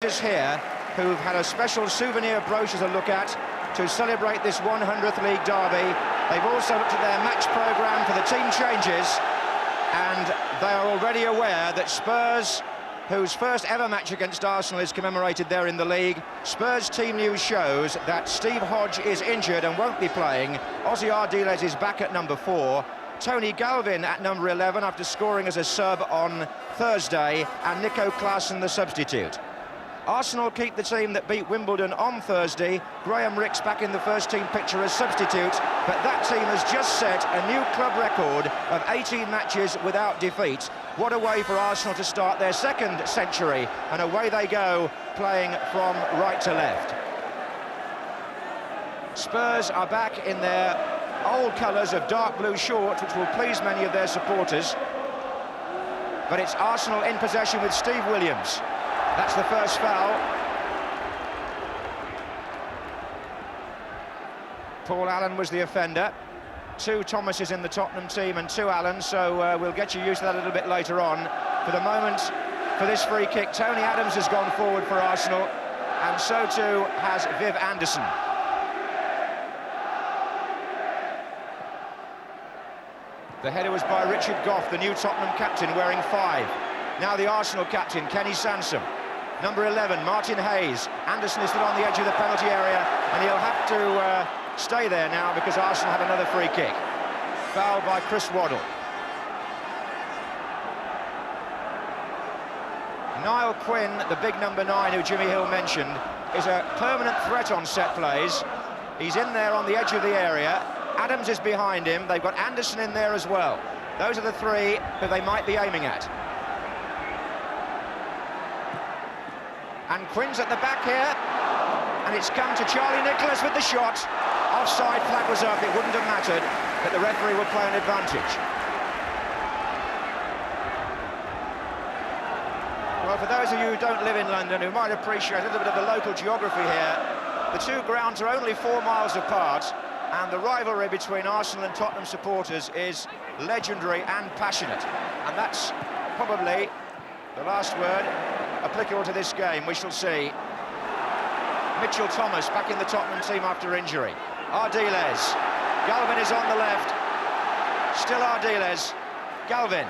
Here who've had a special souvenir brochure to look at to celebrate this 100th League derby. They've also looked at their match programme for the team changes, and they are already aware that Spurs, whose first ever match against Arsenal is commemorated there in the league, Spurs team news shows that Steve Hodge is injured and won't be playing. Ozzy Ardiles is back at number 4. Tony Galvin at number 11 after scoring as a sub on Thursday, and Nico Klaassen the substitute. Arsenal keep the team that beat Wimbledon on Thursday. Graham Rix back in the first team picture as substitute, but that team has just set a new club record of 18 matches without defeat. What a way for Arsenal to start their second century, and away they go, playing from right to left. Spurs are back in their old colours of dark blue shorts, which will please many of their supporters. But it's Arsenal in possession with Steve Williams. That's the first foul. Paul Allen was the offender. 2 Thomases in the Tottenham team and 2 Allens, so we'll get you used to that a little bit later on. For the moment, for this free kick, Tony Adams has gone forward for Arsenal, and so too has Viv Anderson. The header was by Richard Gough, the new Tottenham captain, wearing 5. Now the Arsenal captain, Kenny Sansom. Number 11, Martin Hayes. Anderson is still on the edge of the penalty area, and he'll have to stay there now because Arsenal have another free kick. Foul by Chris Waddle. Niall Quinn, the big number 9 who Jimmy Hill mentioned, is a permanent threat on set plays. He's in there on the edge of the area. Adams is behind him. They've got Anderson in there as well. Those are the 3 who they might be aiming at. And Quinn's at the back here, and it's come to Charlie Nicholas with the shot. Offside flag was up, it wouldn't have mattered, but the referee will play an advantage. Well, for those of you who don't live in London, who might appreciate a little bit of the local geography here, the 2 grounds are only 4 miles apart, and the rivalry between Arsenal and Tottenham supporters is legendary and passionate. And that's probably the last word applicable to this game. We shall see. Mitchell Thomas back in the Tottenham team after injury. Ardiles. Galvin is on the left. Still Ardiles. Galvin.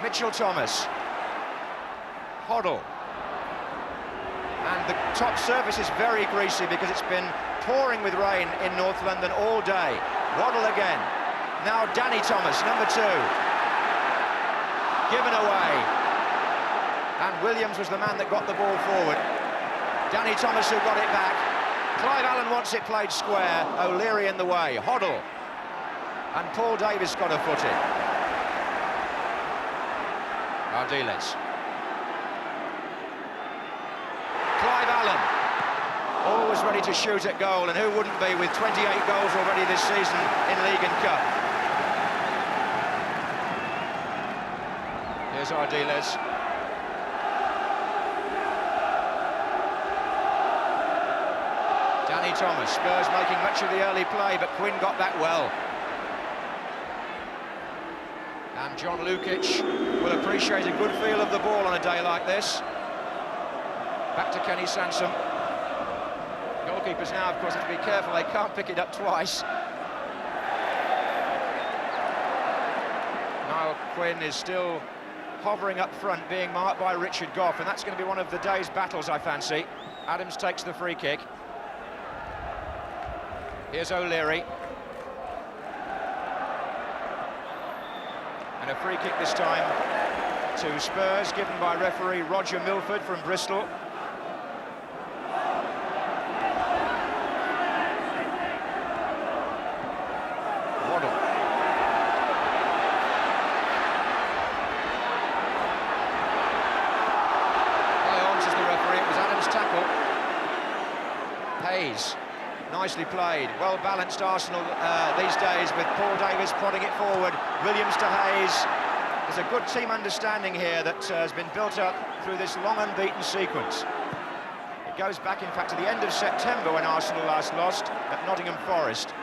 Mitchell Thomas. Hoddle. And the top surface is very greasy because it's been pouring with rain in North London all day. Waddle again. Now Danny Thomas, number 2. Given away. And Williams was the man that got the ball forward. Danny Thomas who got it back. Clive Allen wants it played square. O'Leary in the way. Hoddle. And Paul Davis got a foot in. Ardiles. Clive Allen. Always ready to shoot at goal, and who wouldn't be with 28 goals already this season in League and Cup. Here's Ardiles. Danny Thomas, Spurs making much of the early play, but Quinn got that well. And John Lukic will appreciate a good feel of the ball on a day like this. Back to Kenny Sansom. Goalkeepers now, of course, have to be careful, they can't pick it up twice. Niall Quinn is still hovering up front, being marked by Richard Gough, and that's going to be one of the day's battles, I fancy. Adams takes the free kick. Here's O'Leary. And a free kick this time to Spurs, given by referee Roger Milford from Bristol. Waddle. Play on, says the referee. It was Adams' tackle. Hayes. Nicely played, well-balanced Arsenal these days with Paul Davis prodding it forward, Williams to Hayes. There's a good team understanding here that has been built up through this long unbeaten sequence. It goes back, in fact, to the end of September when Arsenal last lost at Nottingham Forest.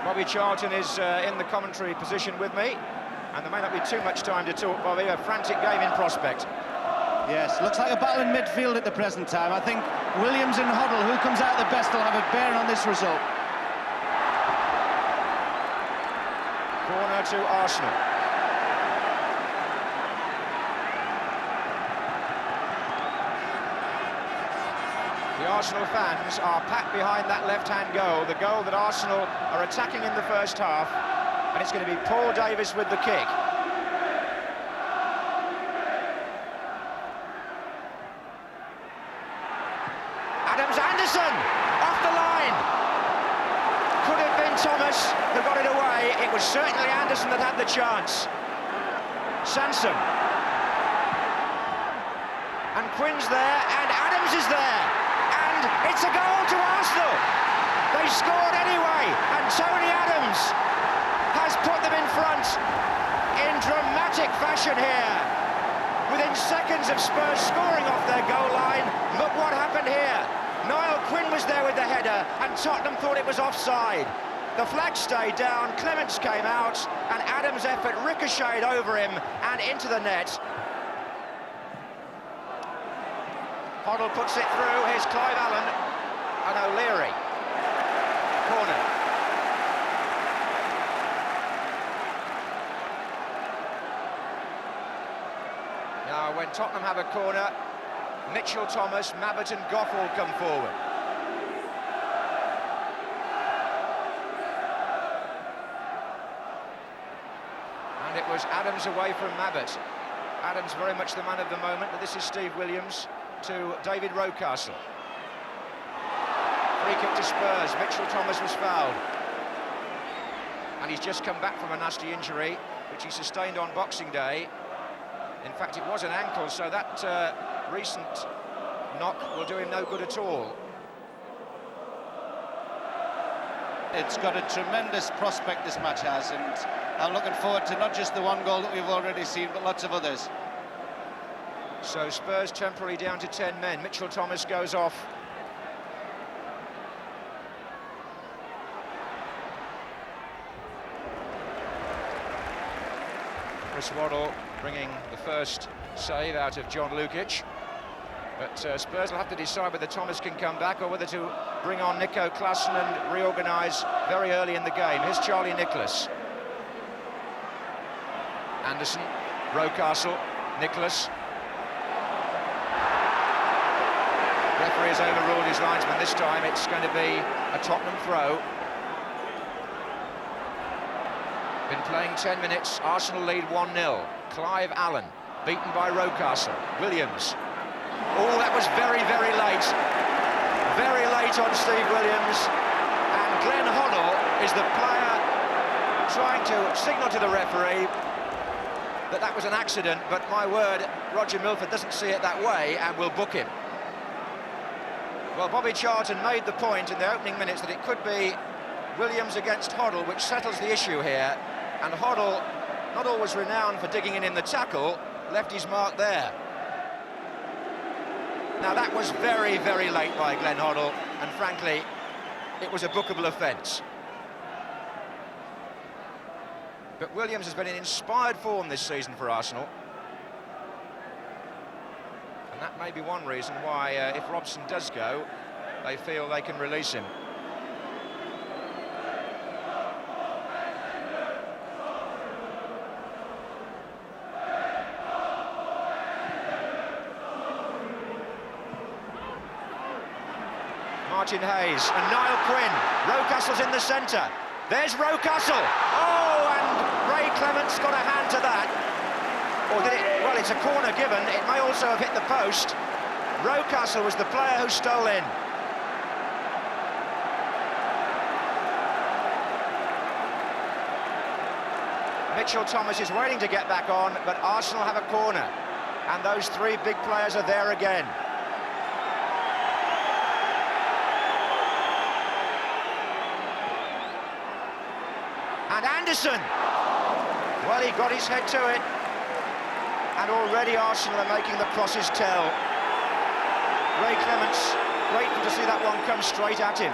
Bobby Charlton is in the commentary position with me. And there may not be too much time to talk, Bobby. A frantic game in prospect. Yes, looks like a battle in midfield at the present time. I think Williams and Hoddle, who comes out the best, will have a bearing on this result. Corner to Arsenal. The Arsenal fans are packed behind that left-hand goal, the goal that Arsenal are attacking in the first half, and it's going to be Paul Davis with the kick. Anderson off the line. Could have been Thomas who got it away. It was certainly Anderson that had the chance. Sansom. And Quinn's there, and Adams is there. And it's a goal to Arsenal. They scored anyway, and Tony Adams has put them in front in dramatic fashion here. Within seconds of Spurs scoring off their goal line, look what happened here. Niall Quinn was there with the header, and Tottenham thought it was offside. The flag stayed down, Clements came out, and Adams' effort ricocheted over him and into the net. Hoddle puts it through, here's Clive Allen, and O'Leary. Corner. Now, when Tottenham have a corner, Mitchell Thomas, Mabbott and Goff all come forward. And it was Adams away from Mabbott. Adams very much the man of the moment, but this is Steve Williams to David Rocastle. Free kick to Spurs, Mitchell Thomas was fouled. And he's just come back from a nasty injury, which he sustained on Boxing Day. In fact, it was an ankle, so that recent knock will do him no good at all. It's got a tremendous prospect, this match has, and I'm looking forward to not just the one goal that we've already seen, but lots of others. So Spurs temporarily down to 10 men. Mitchell Thomas goes off. Chris Waddle bringing the first save out of John Lukic. But Spurs will have to decide whether Thomas can come back or whether to bring on Nico Klassen and reorganise very early in the game. Here's Charlie Nicholas. Anderson, Rocastle, Nicholas. Referee has overruled his linesman this time. It's going to be a Tottenham throw. Been playing 10 minutes, Arsenal lead 1-0. Clive Allen, beaten by Rocastle. Williams. Oh, that was very, very late. Very late on Steve Williams. And Glenn Hoddle is the player trying to signal to the referee that that was an accident, but my word, Roger Milford doesn't see it that way and will book him. Well, Bobby Charlton made the point in the opening minutes that it could be Williams against Hoddle, which settles the issue here. And Hoddle, not always renowned for digging in the tackle, left his mark there. Now, that was very, very late by Glenn Hoddle, and frankly, it was a bookable offence. But Williams has been in inspired form this season for Arsenal. And that may be one reason why, if Robson does go, they feel they can release him. Martin Hayes and Niall Quinn. Rocastle's in the centre. There's Rocastle. Oh, and Ray Clements got a hand to that. Or did it? Well, it's a corner given. It may also have hit the post. Rocastle was the player who stole in. Mitchell Thomas is waiting to get back on, but Arsenal have a corner. And those three big players are there again. And Anderson, well, he got his head to it, and already Arsenal are making the crosses tell. Ray Clements, grateful to see that one come straight at him.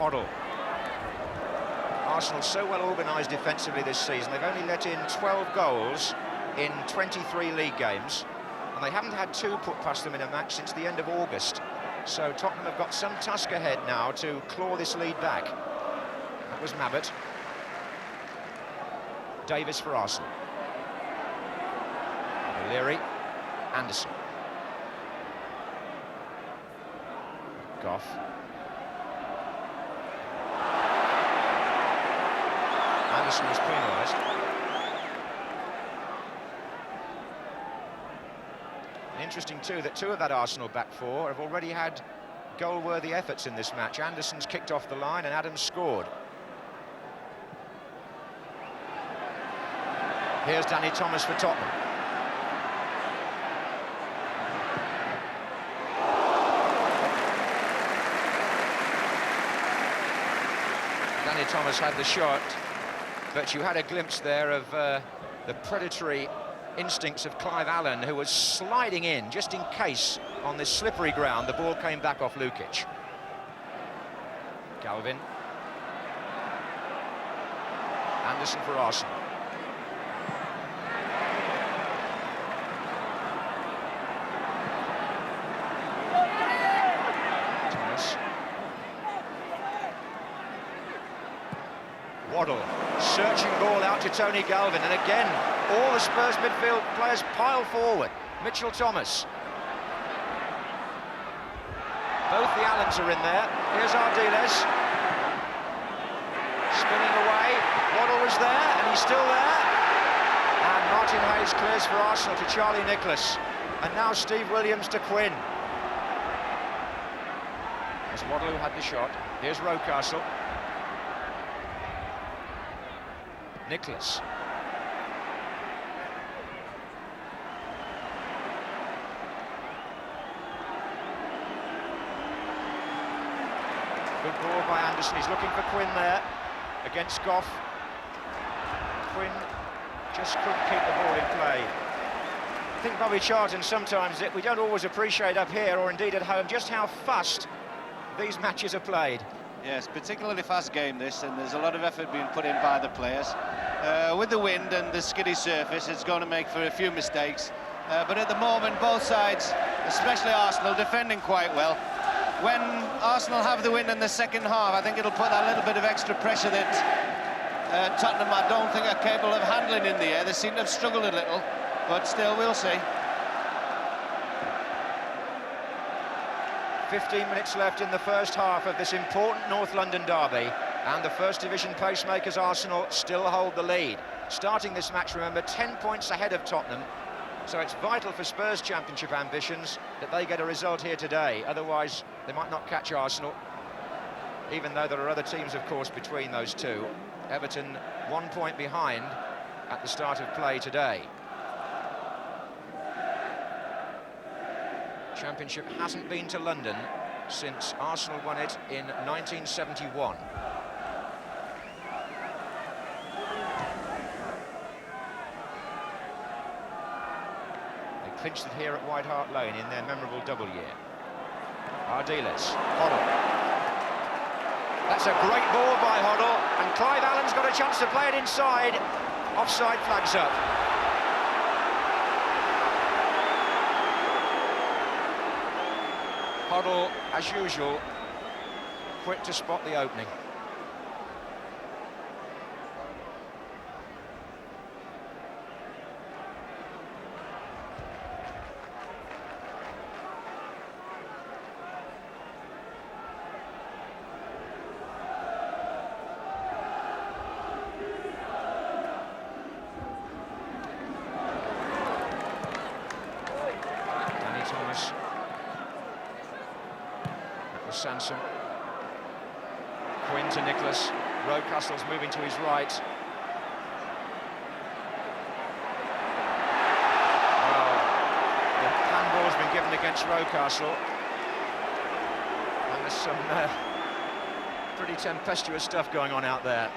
Hoddle. Arsenal so well organised defensively this season. They've only let in 12 goals in 23 league games, and they haven't had 2 put past them in a match since the end of August. So Tottenham have got some task ahead now to claw this lead back. That was Mabbutt. Davis for Arsenal. O'Leary. Anderson. Goff. Anderson was penalised. Interesting too that 2 of that Arsenal back 4 have already had goal-worthy efforts in this match. Anderson's kicked off the line and Adams scored. Here's Danny Thomas for Tottenham. Danny Thomas had the shot, but you had a glimpse there of the predatory instincts of Clive Allen, who was sliding in just in case on this slippery ground the ball came back off Lukic. Galvin. Anderson for Arsenal. Thomas. Waddle. Searching ball out to Tony Galvin, and again all the Spurs midfield players pile forward. Mitchell Thomas. Both the Allens are in there. Here's Ardiles. Spinning away. Waddle was there, and he's still there. And Martin Hayes clears for Arsenal to Charlie Nicholas. And now Steve Williams to Quinn. There's Waddle who had the shot. Here's Rocastle. Nicholas. Good ball by Anderson. He's looking for Quinn there against Goff. Quinn just couldn't keep the ball in play. I think Bobby Charlton sometimes we don't always appreciate up here or indeed at home just how fast these matches are played. Yes, particularly fast game this, and there's a lot of effort being put in by the players. With the wind and the skiddy surface, it's going to make for a few mistakes. But at the moment, both sides, especially Arsenal, defending quite well. When Arsenal have the win in the second half, I think it'll put that little bit of extra pressure that Tottenham, I don't think, are capable of handling in the air. They seem to have struggled a little, but still, we'll see. 15 minutes left in the first half of this important North London derby, and the First Division pacemakers Arsenal still hold the lead. Starting this match, remember, 10 points ahead of Tottenham, so it's vital for Spurs' championship ambitions that they get a result here today. Otherwise, they might not catch Arsenal, even though there are other teams, of course, between those two. Everton 1 point behind at the start of play today. Championship hasn't been to London since Arsenal won it in 1971. They clinched it here at White Hart Lane in their memorable double year. Ardiles, Hoddle. That's a great ball by Hoddle, and Clive Allen's got a chance to play it inside. Offside flags up. Hoddle, as usual, quick to spot the opening. Danny Thomas. Sanson. Quinn to Nicholas. Rocastle's moving to his right. Well, the handball's been given against Rocastle. And there's some pretty tempestuous stuff going on out there.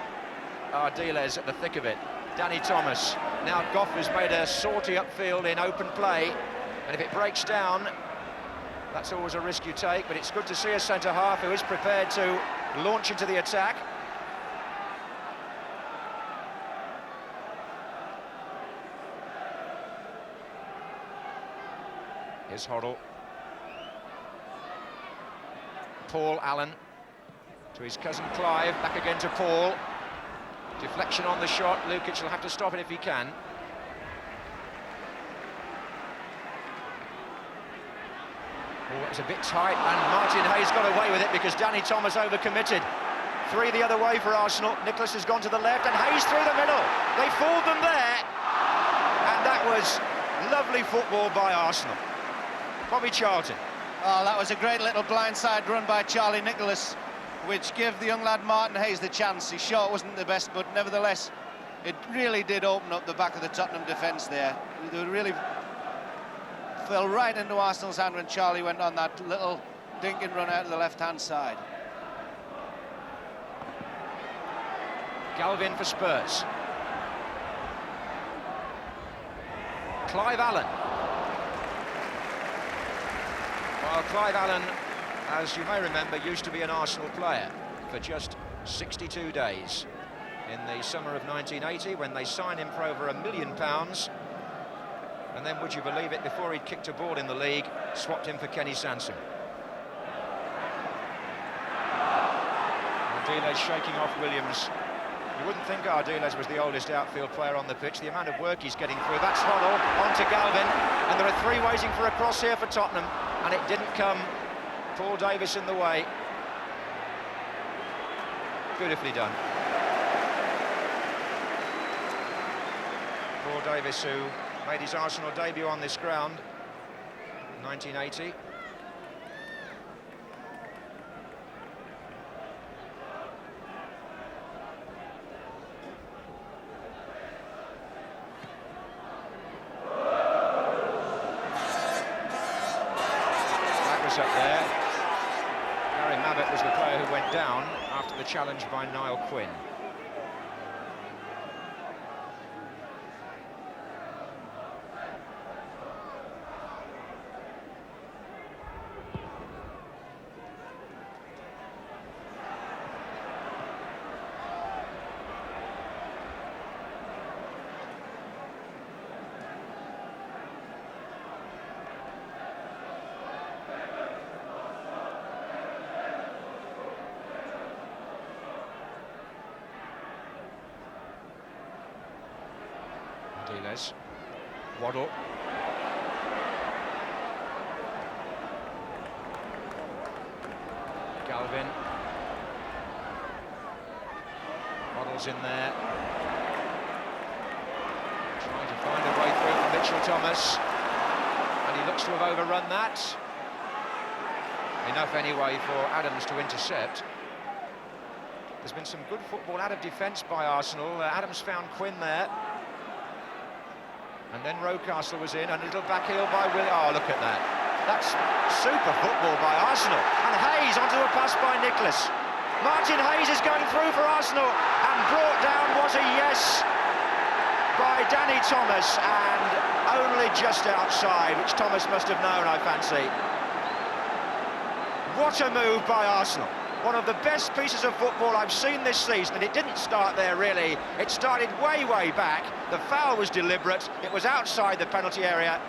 Ardiles at the thick of it. Danny Thomas. Now Goff has made a sortie upfield in open play. And if it breaks down, that's always a risk you take, but it's good to see a centre-half who is prepared to launch into the attack. Here's Hoddle. Paul Allen to his cousin Clive, back again to Paul. Deflection on the shot, Lukic will have to stop it if he can. Oh, it was a bit tight, and Martin Hayes got away with it because Danny Thomas overcommitted. 3 the other way for Arsenal. Nicholas has gone to the left, and Hayes through the middle. They fooled them there, and that was lovely football by Arsenal. Bobby Charlton. Oh, that was a great little blindside run by Charlie Nicholas, which gave the young lad Martin Hayes the chance. His shot wasn't the best, but nevertheless, it really did open up the back of the Tottenham defence there. They really fell right into Arsenal's hand when Charlie went on that little dinking run out of the left-hand side. Galvin for Spurs. Clive Allen. Well, Clive Allen, as you may remember, used to be an Arsenal player for just 62 days. In the summer of 1980, when they signed him for over £1 million, and then, would you believe it, before he'd kicked a ball in the league, swapped him for Kenny Sansom. Ardiles shaking off Williams. You wouldn't think Ardiles was the oldest outfield player on the pitch. The amount of work he's getting through. That's Hoddle, on to Galvin, and there are 3 waiting for a cross here for Tottenham, and it didn't come. Paul Davis in the way. Beautifully done. Paul Davis, who made his Arsenal debut on this ground in 1980. Up there. Gary Mabbott was the player who went down after the challenge by Niall Quinn. Ardiles. Waddle. Galvin. Waddle's in there. Trying to find a way through for Mitchell Thomas. And he looks to have overrun that. Enough anyway for Adams to intercept. There's been some good football out of defence by Arsenal. Adams found Quinn there. And then Rocastle was in, and a little back heel by Willie. Oh, look at that. That's super football by Arsenal. And Hayes onto a pass by Nicholas. Martin Hayes is going through for Arsenal, and brought down was a yes by Danny Thomas, and only just outside, which Thomas must have known, I fancy. What a move by Arsenal. One of the best pieces of football I've seen this season, and it didn't start there really. It started way, way back. The foul was deliberate, it was outside the penalty area,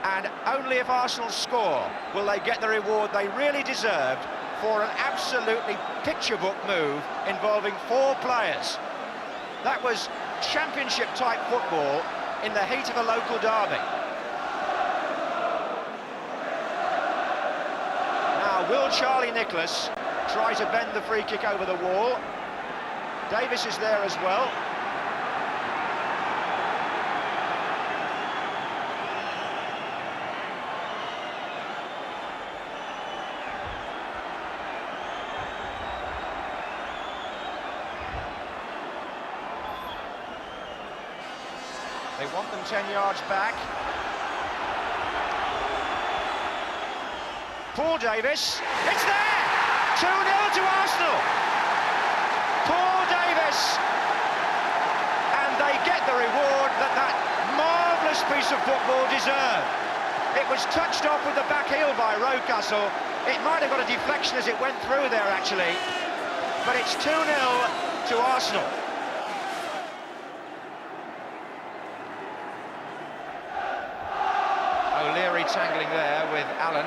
and only if Arsenal score will they get the reward they really deserved for an absolutely picture-book move involving 4 players. That was championship-type football in the heat of a local derby. Now, will Charlie Nicholas try to bend the free kick over the wall? Davis is there as well. They want them 10 yards back. Paul Davis, it's there! 2-0 to Arsenal. Paul Davis, and they get the reward that marvellous piece of football deserved. It was touched off with the back heel by Rocastle. It might have got a deflection as it went through there, actually. but it's 2-0 to Arsenal. O'Leary tangling there with Allen.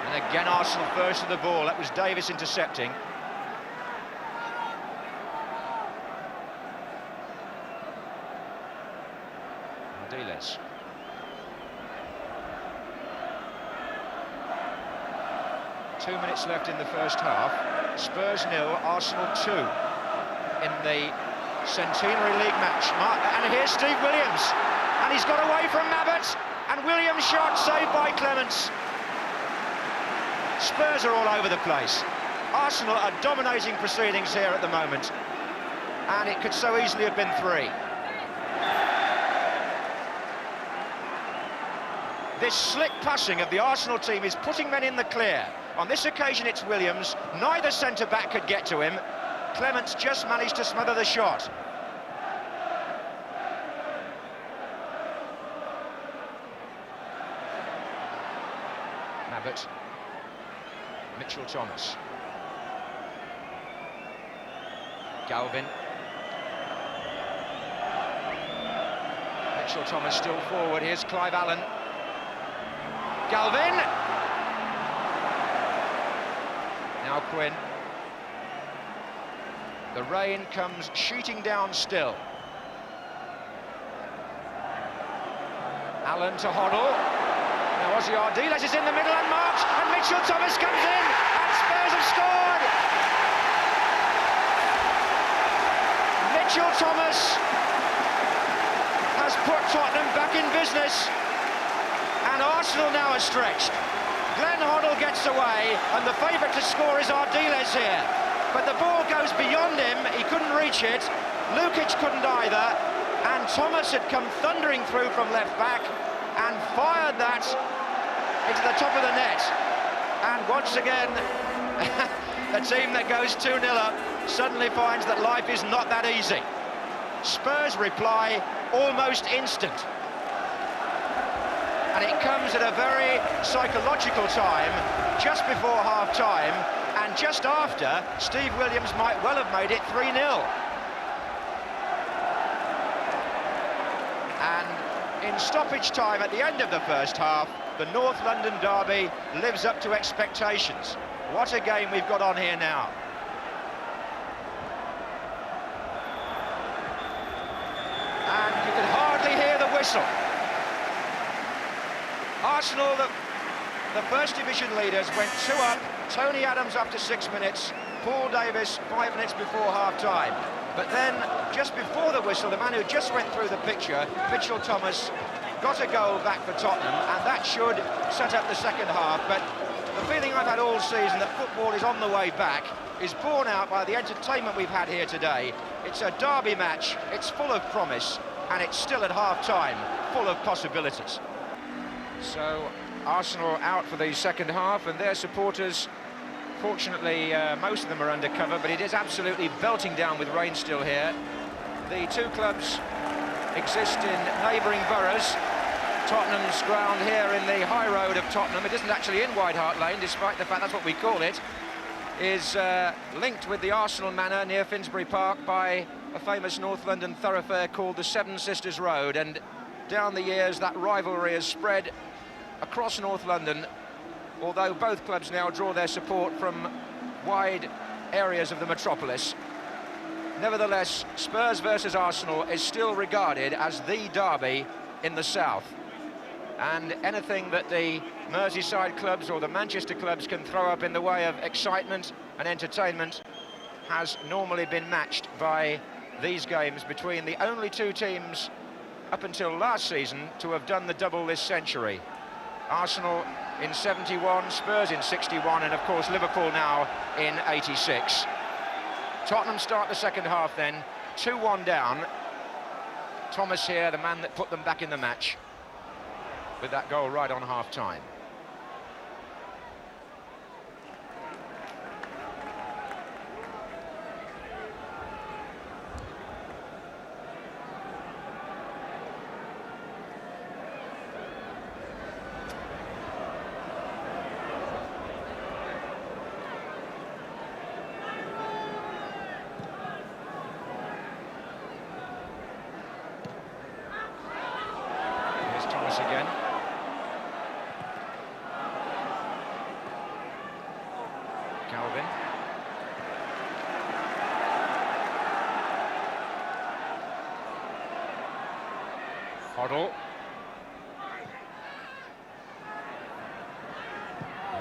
And again Arsenal first to the ball. That was Davis intercepting. Diles. Two minutes left in the first half. Spurs 0, Arsenal 2 in the Centenary League match. And here's Steve Williams, and he's got away from Mabbott, and Williams' shot saved by Clements. Spurs are all over the place. Arsenal are dominating proceedings here at the moment, and it could so easily have been 3. This slick passing of the Arsenal team is putting men in the clear. On this occasion it's Williams, neither centre-back could get to him. Clements just managed to smother the shot. Mabbott. Mitchell-Thomas. Galvin. Mitchell-Thomas still forward, here's Clive Allen. Galvin! Now Quinn. The rain comes sheeting down still. Allen to Hoddle. Now Ozzy Ardiles is in the middle and marks, and Mitchell-Thomas comes in, and Spurs have scored! Mitchell-Thomas has put Tottenham back in business, and Arsenal now are stretched. Glenn Hoddle gets away, and the favourite to score is Ardiles here. But the ball goes beyond him, he couldn't reach it, Lukic couldn't either, and Thomas had come thundering through from left back and fired that into the top of the net. And once again, the team that goes 2-0 up suddenly finds that life is not that easy. Spurs reply almost instant. And it comes at a very psychological time, just before half-time, and just after Steve Williams might well have made it 3-0. And in stoppage time at the end of the first half, the North London derby lives up to expectations. What a game we've got on here now. And you can hardly hear the whistle. Arsenal, the First Division leaders, went 2 up. Tony Adams after 6 minutes, Paul Davis 5 minutes before half-time. But then, just before the whistle, the man who just went through the picture, Mitchell-Thomas, got a goal back for Tottenham, and that should set up the second half. But the feeling I've had all season that football is on the way back is borne out by the entertainment we've had here today. It's a derby match, it's full of promise, and it's still at half-time, full of possibilities. So Arsenal out for the second half, and their supporters, fortunately most of them are under cover, but it is absolutely belting down with rain still here. The two clubs exist in neighbouring boroughs. Tottenham's ground here in the high road of Tottenham, it isn't actually in White Hart Lane, despite the fact that's what we call it, is linked with the Arsenal Manor near Finsbury Park by a famous North London thoroughfare called the Seven Sisters Road, and down the years that rivalry has spread across North London, although both clubs now draw their support from wide areas of the metropolis. Nevertheless, Spurs versus Arsenal is still regarded as the derby in the south, and anything that the Merseyside clubs or the Manchester clubs can throw up in the way of excitement and entertainment has normally been matched by these games between the only two teams up until last season to have done the double this century. Arsenal in 71, Spurs in 61, and of course Liverpool now in 86. Tottenham start the second half then, 2-1 down. Thomas here, the man that put them back in the match, with that goal right on half-time. Galvin. Hoddle.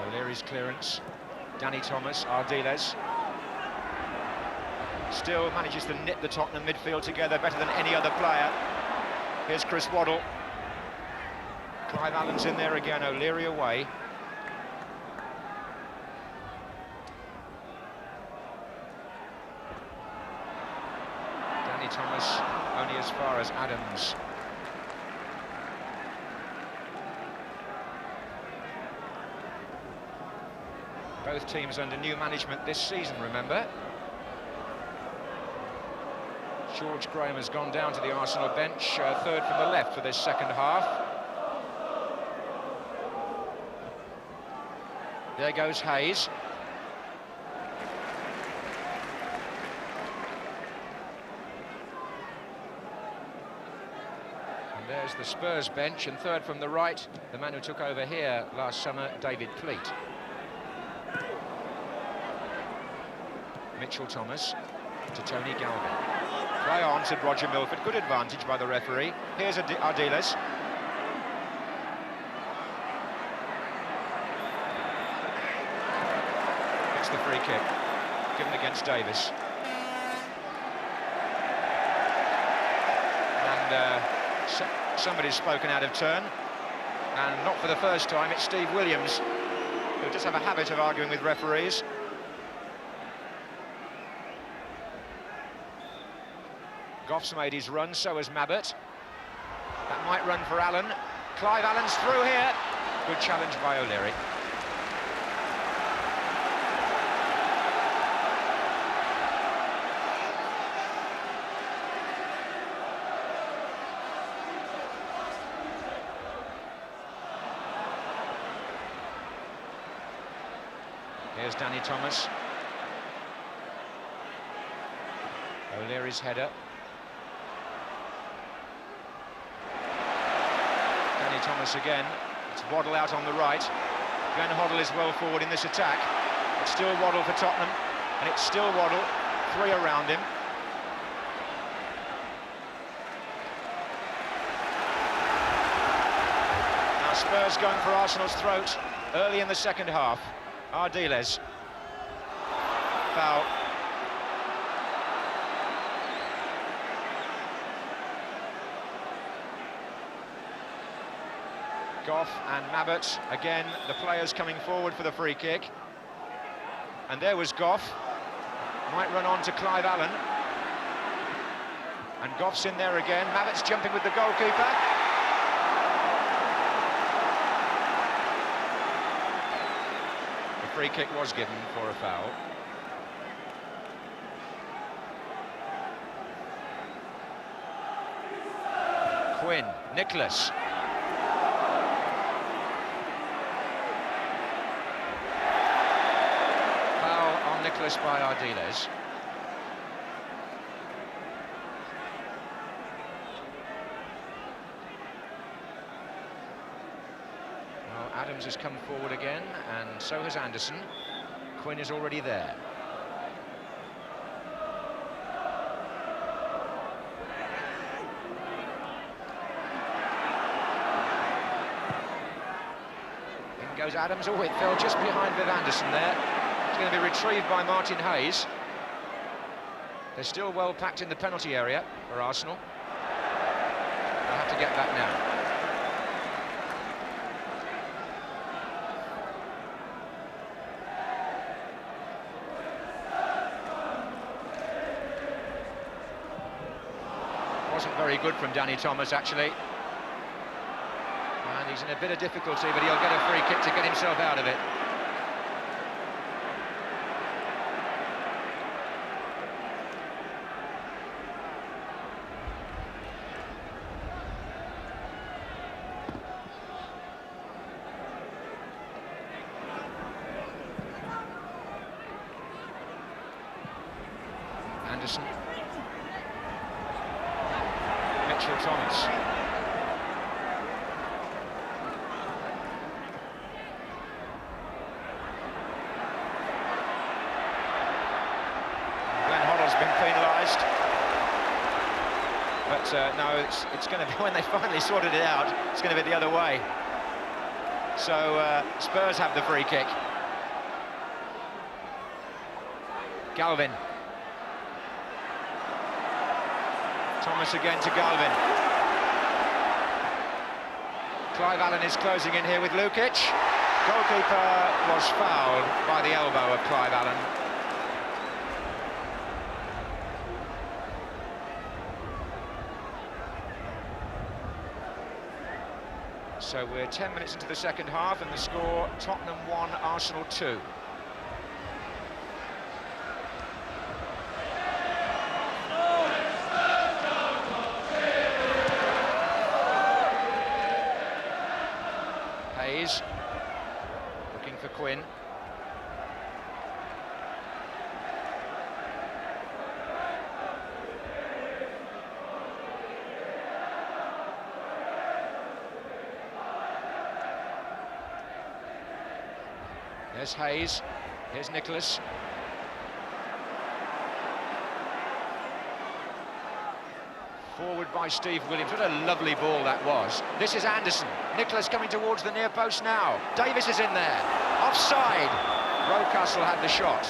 O'Leary's clearance. Danny Thomas, Ardiles. Still manages to knit the Tottenham midfield together better than any other player. Here's Chris Waddle. Clive Allen's in there again, O'Leary away. Danny Thomas only as far as Adams. Both teams under new management this season, remember? George Graham has gone down to the Arsenal bench, third from the left for this second half. There goes Hayes. And there's the Spurs bench, and third from the right, the man who took over here last summer, David Pleat. Mitchell Thomas to Tony Galvin. Play on, said Roger Milford. Good advantage by the referee. Here's Ardiles. It's the free kick, given against Davis. And somebody's spoken out of turn. And not for the first time, it's Steve Williams, who just have a habit of arguing with referees. Goff's made his run, so has Mabbutt. That might run for Allen. Clive Allen's through here. Good challenge by O'Leary. Here's Danny Thomas. O'Leary's header. Thomas again. It's Waddle out on the right. Glenn Hoddle is well forward in this attack. It's still Waddle for Tottenham, and it's still Waddle, three around him. Now Spurs going for Arsenal's throat early in the second half. Ardiles. Foul. Goff and Mabbutt, again, the players coming forward for the free kick. And there was Goff, might run on to Clive Allen. And Goff's in there again, Mabbutt's jumping with the goalkeeper. The free kick was given for a foul. Quinn, Nicholas. Nicholas by Ardiles. Well, Adams has come forward again, and so has Anderson. Quinn is already there. In goes Adams. Oh, it fell just behind Viv Anderson there. Going to be retrieved by Martin Hayes. They're still well packed in the penalty area for Arsenal. They'll have to get back now. Wasn't very good from Danny Thomas, actually. And he's in a bit of difficulty, but he'll get a free kick to get himself out of it. Anderson. Mitchell Thomas. But no, it's going to be, when they finally sorted it out, it's going to be the other way. So Spurs have the free kick. Galvin. Thomas again to Galvin. Clive Allen is closing in here with Lukic. Goalkeeper was fouled by the elbow of Clive Allen. So we're 10 minutes into the second half, and the score, Tottenham 1, Arsenal 2. Hayes, looking for Quinn. There's Hayes, here's Nicholas. Forward by Steve Williams. What a lovely ball that was. This is Anderson. Nicholas coming towards the near post now. Davis is in there. Offside. Rocastle had the shot.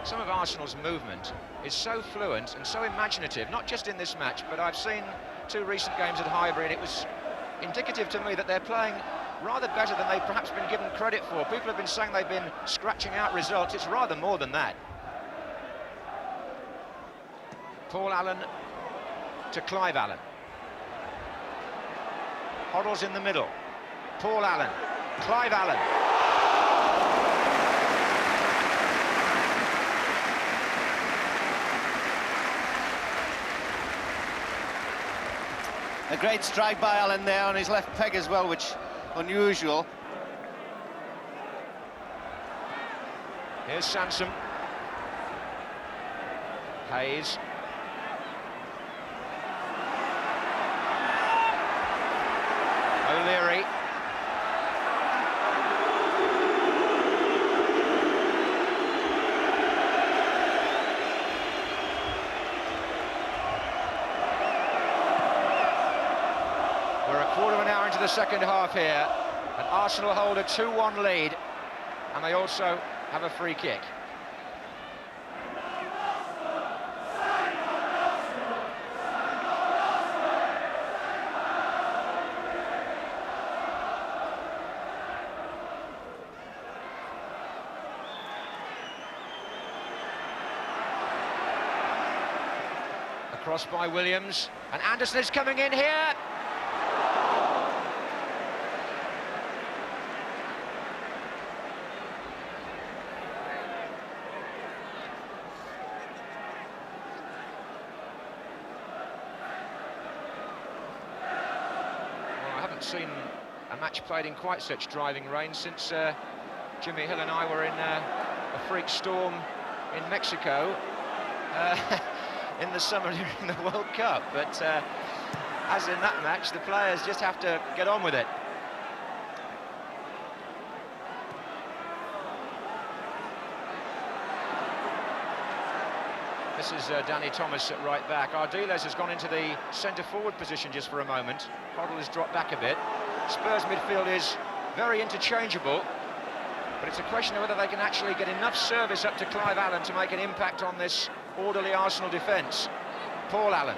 Some of Arsenal's movement is so fluent and so imaginative, not just in this match, but I've seen two recent games at Highbury, and it was indicative to me that they're playing rather better than they've perhaps been given credit for. People have been saying they've been scratching out results. It's rather more than that. Paul Allen to Clive Allen. Hoddle's in the middle. Paul Allen, Clive Allen. A great strike by Allen there on his left peg as well, which unusual. Here's Sansom. Hayes. O'Leary. We're a quarter of an hour into the second half here, and Arsenal hold a 2-1 lead, and they also have a free kick. Across by Williams, and Anderson is coming in here. Seen a match played in quite such driving rain since Jimmy Hill and I were in a freak storm in Mexico in the summer during the World Cup. But as in that match, the players just have to get on with it. This is Danny Thomas at right back. Ardiles has gone into the centre-forward position just for a moment. Hoddle has dropped back a bit. Spurs midfield is very interchangeable, but it's a question of whether they can actually get enough service up to Clive Allen to make an impact on this orderly Arsenal defence. Paul Allen.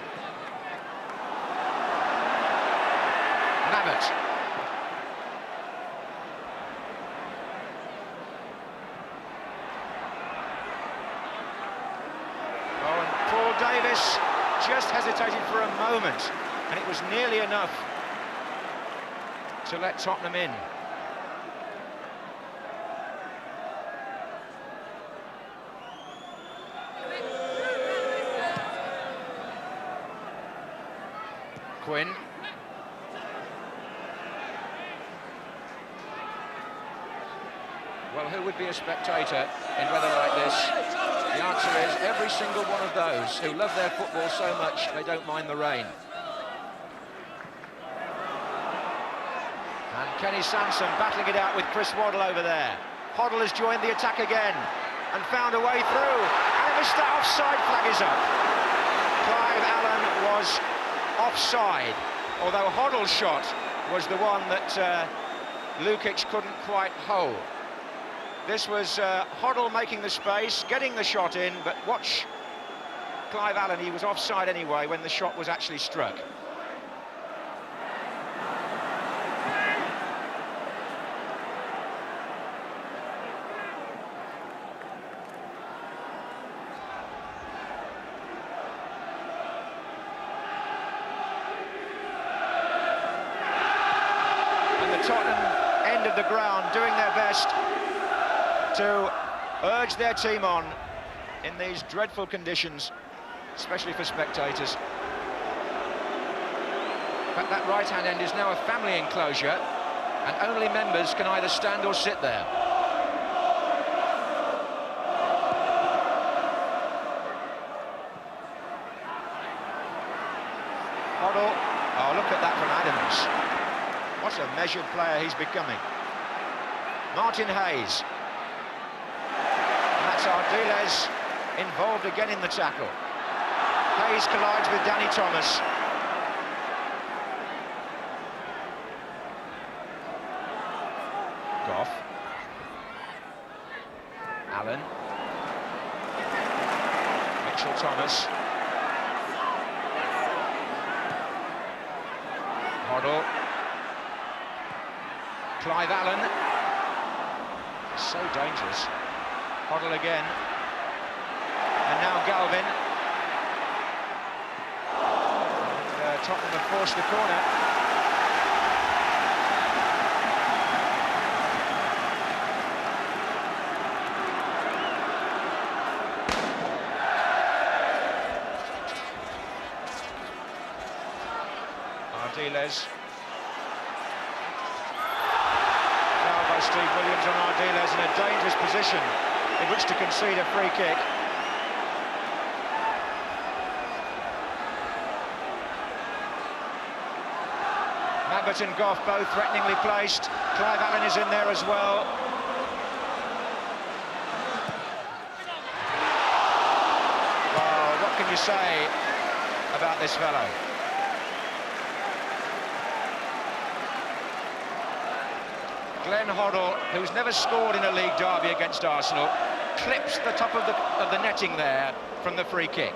Mabbott. Davis just hesitated for a moment, and it was nearly enough to let Tottenham in. Quinn. Well, who would be a spectator in weather like this? The answer is every single one of those who love their football so much they don't mind the rain. And Kenny Sansom battling it out with Chris Waddle over there. Hoddle has joined the attack again. and found a way through. And a missed that offside flag is up. Clive Allen was offside, although Hoddle's shot was the one that Lukic couldn't quite hold. This was Hoddle making the space, getting the shot in, but watch Clive Allen, he was offside anyway when the shot was actually struck. And the Tottenham end of the ground doing their best to urge their team on in these dreadful conditions, especially for spectators. In fact, that right-hand end is now a family enclosure, and only members can either stand or sit there. Hoddle, oh, look at that from Adams. What a measured player he's becoming. Martin Hayes. And that's Ardiles involved again in the tackle. Hayes collides with Danny Thomas. Goff. Allen. Mitchell Thomas. Hoddle. Clive Allen. So dangerous. Hoddle again. And now Galvin. And Tottenham have forced the corner. Ardiles. Foul by Steve Williams on Ardiles in a dangerous position in which to concede a free kick. Mabbott and Goff both threateningly placed. Clive Allen is in there as well. Well, what can you say about this fellow? Glenn Hoddle, who's never scored in a league derby against Arsenal, clips the top of the netting there from the free kick.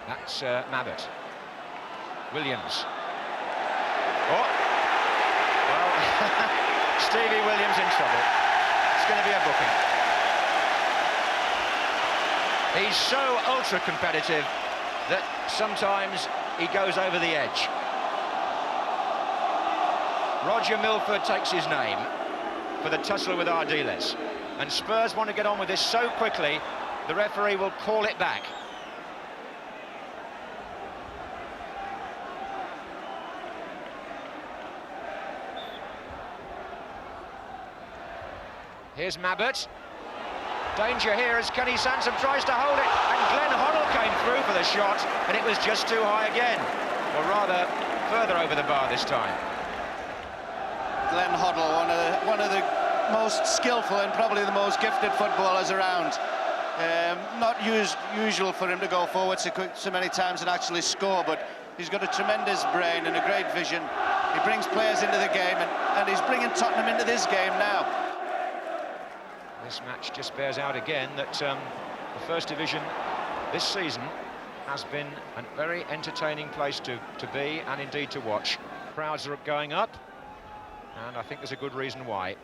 That's Mabbott. Williams. Oh! Well, Stevie Williams in trouble. It's going to be a booking. He's so ultra-competitive that sometimes he goes over the edge. Roger Milford takes his name for the tussle with Ardiles. And Spurs want to get on with this so quickly, the referee will call it back. Here's Mabbott. Danger here as Kenny Sansom tries to hold it, and Glenn Hoddle came through for the shot, and it was just too high again. Or rather, further over the bar this time. Glenn Hoddle, one of the most skillful and probably the most gifted footballers around. Not usual for him to go forward so many times and actually score, but he's got a tremendous brain and a great vision. He brings players into the game, and he's bringing Tottenham into this game now. This match just bears out again that the First Division this season has been a very entertaining place to be and indeed to watch. Crowds are going up, and I think there's a good reason why.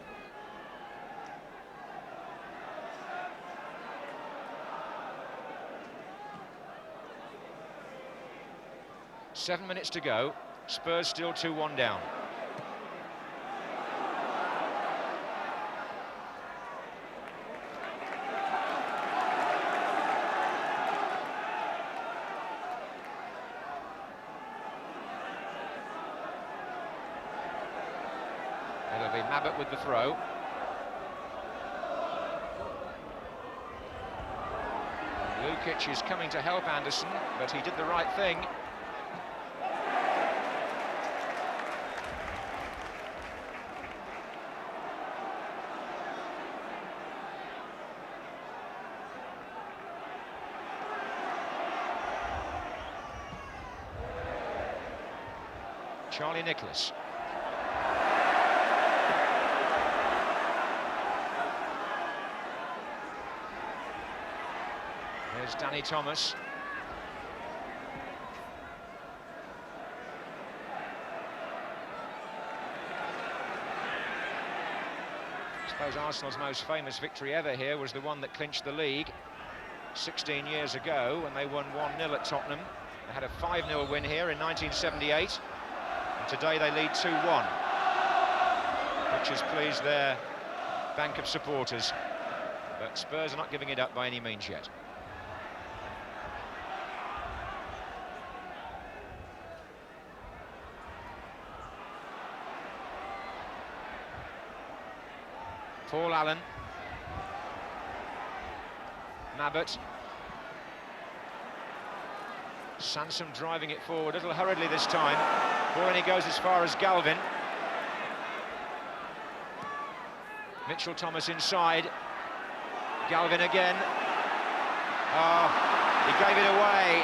Seven minutes to go, Spurs still 2-1 down. It'll be Mabbott with the throw. Lukic is coming to help Anderson, but he did the right thing Charlie Nicholas. Here's Danny Thomas. I suppose Arsenal's most famous victory ever here was the one that clinched the league 16 years ago when they won 1-0 at Tottenham. They had a 5-0 win here in 1978, and today they lead 2-1, which has pleased their bank of supporters. But Spurs are not giving it up by any means yet. Paul Allen. Mabbott. Sansom driving it forward a little hurriedly this time. Ball only goes as far as Galvin. Mitchell Thomas inside. Galvin again. Oh, he gave it away.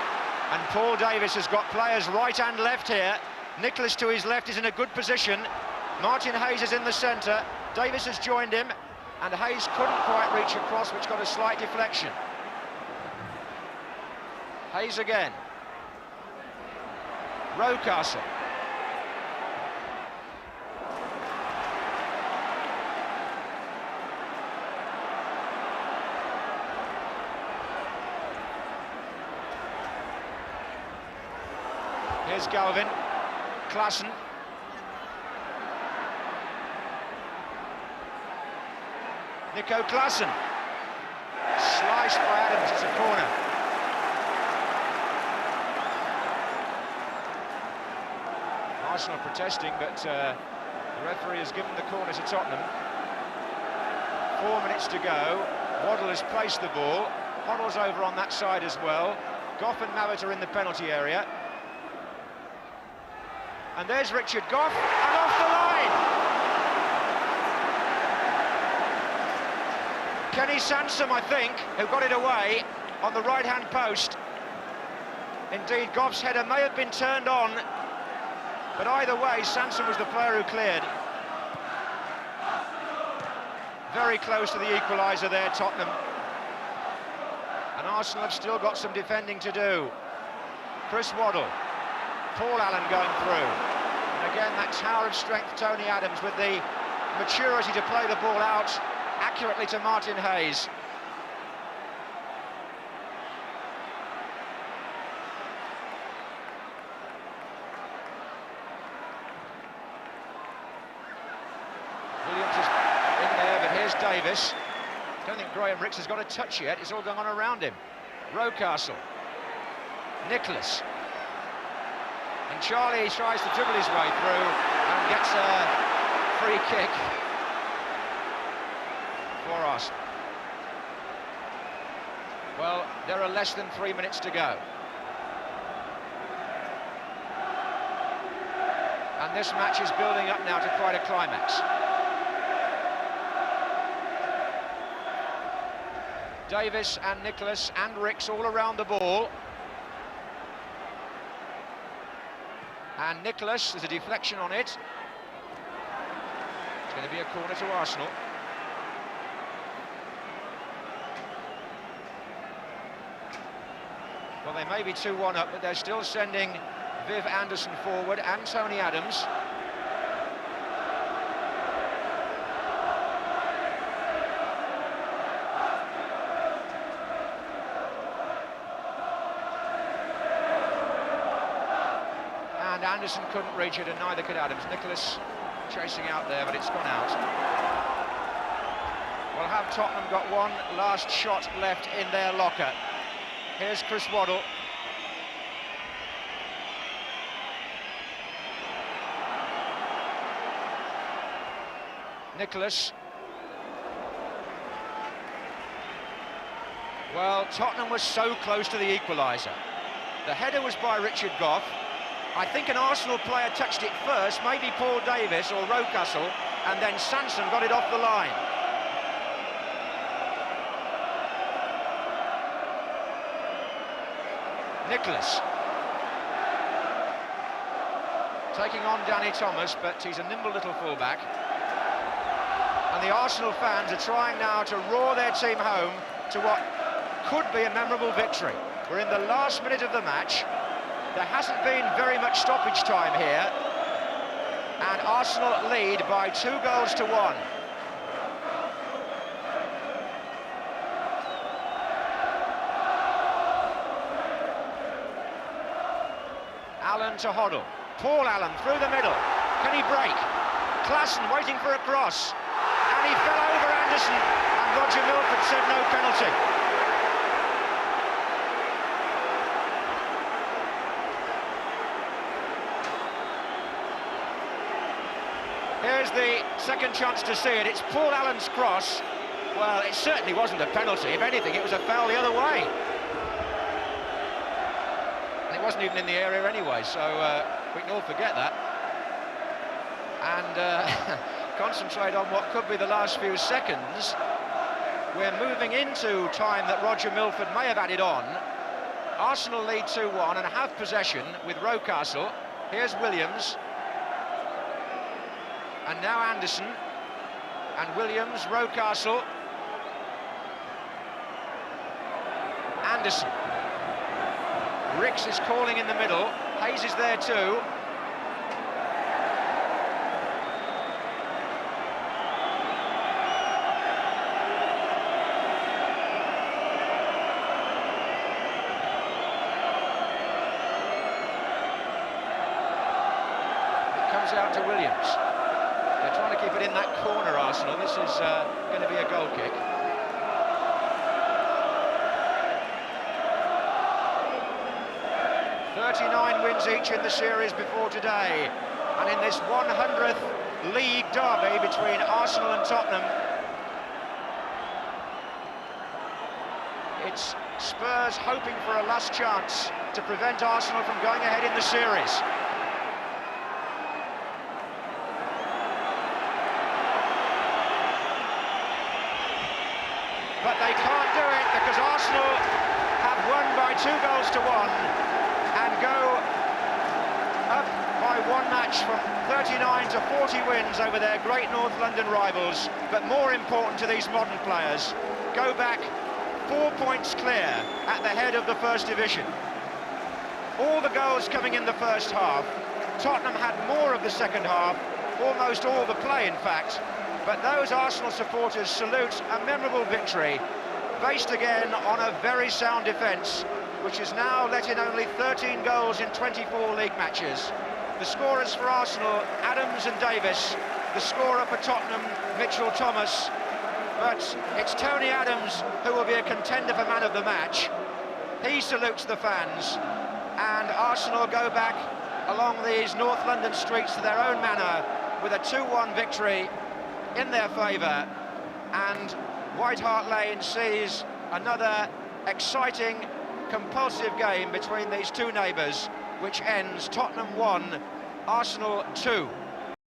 And Paul Davis has got players right and left here. Nicholas to his left is in a good position. Martin Hayes is in the centre. Davis has joined him, and Hayes couldn't quite reach across, which got a slight deflection. Hayes again. Rocastle. Here's Galvin. Klassen. Nico Klassen. Sliced by Adams, it's a corner. Arsenal protesting, but the referee has given the corner to Tottenham. 4 minutes to go. Waddle has placed the ball. Hoddle's over on that side as well. Goff and Mabbott are in the penalty area. And there's Richard Goff, and off the line! Kenny Sansom, I think, who got it away on the right-hand post. Indeed, Goff's header may have been turned on, but either way, Sansom was the player who cleared. Very close to the equaliser there, Tottenham. And Arsenal have still got some defending to do. Chris Waddle, Paul Allen going through. And again, that tower of strength, Tony Adams, with the maturity to play the ball out accurately to Martin Hayes. Williams is in there, but here's Davis. Don't think Graham Rix has got a touch yet. It's all going on around him. Rocastle. Nicholas. And Charlie tries to dribble his way through and gets a free kick for Arsenal. Well, there are less than 3 minutes to go. And this match is building up now to quite a climax. Davis and Nicholas and Rix all around the ball. And Nicholas, there's a deflection on it. It's going to be a corner to Arsenal. Well, they may be 2-1 up, but they're still sending Viv Anderson forward and Tony Adams. And Anderson couldn't reach it, and neither could Adams. Nicholas chasing out there, but it's gone out. Well, have Tottenham got one last shot left in their locker? Here's Chris Waddle. Nicholas. Well, Tottenham was so close to the equaliser. The header was by Richard Goff. I think an Arsenal player touched it first, maybe Paul Davis or Rocastle, and then Sansom got it off the line. Nicholas. taking on Danny Thomas, but he's a nimble little fullback. And the Arsenal fans are trying now to roar their team home to what could be a memorable victory. We're in the last minute of the match. There hasn't been very much stoppage time here, and Arsenal lead by 2 goals to 1. Allen to Hoddle. Paul Allen through the middle. Can he break? Klassen waiting for a cross. And he fell over Anderson, and Roger Milford said no penalty. Here's the second chance to see it. It's Paul Allen's cross. Well, it certainly wasn't a penalty. If anything, it was a foul the other way. And it wasn't even in the area anyway, so we can all forget that. And concentrate on what could be the last few seconds. We're moving into time that Roger Milford may have added on. Arsenal lead 2-1 and have possession with Rocastle. Here's Williams. And now Anderson. And Williams, Rocastle. Anderson. Ricks is calling in the middle. Hayes is there too. Out to Williams. They're trying to keep it in that corner, Arsenal. This is going to be a goal kick. "39 wins each in the series before today, and in this 100th league derby between Arsenal and Tottenham, it's Spurs hoping for a last chance to prevent Arsenal from going ahead in the series. But they can't do it because Arsenal have won by 2 goals to 1 and go up by 1 match from 39 to 40 wins over their great North London rivals. But more important to these modern players, go back 4 points clear at the head of the First Division. All the goals coming in the first half. Tottenham had more of the second half, almost all the play in fact. But those Arsenal supporters salute a memorable victory, based again on a very sound defence, which has now let in only 13 goals in 24 league matches. The scorers for Arsenal, Adams and Davis. The scorer for Tottenham, Mitchell Thomas. But it's Tony Adams who will be a contender for man of the match. He salutes the fans, and Arsenal go back along these North London streets to their own manner with a 2-1 victory in their favour, and White Hart Lane sees another exciting, compulsive game between these two neighbours, which ends Tottenham 1, Arsenal 2.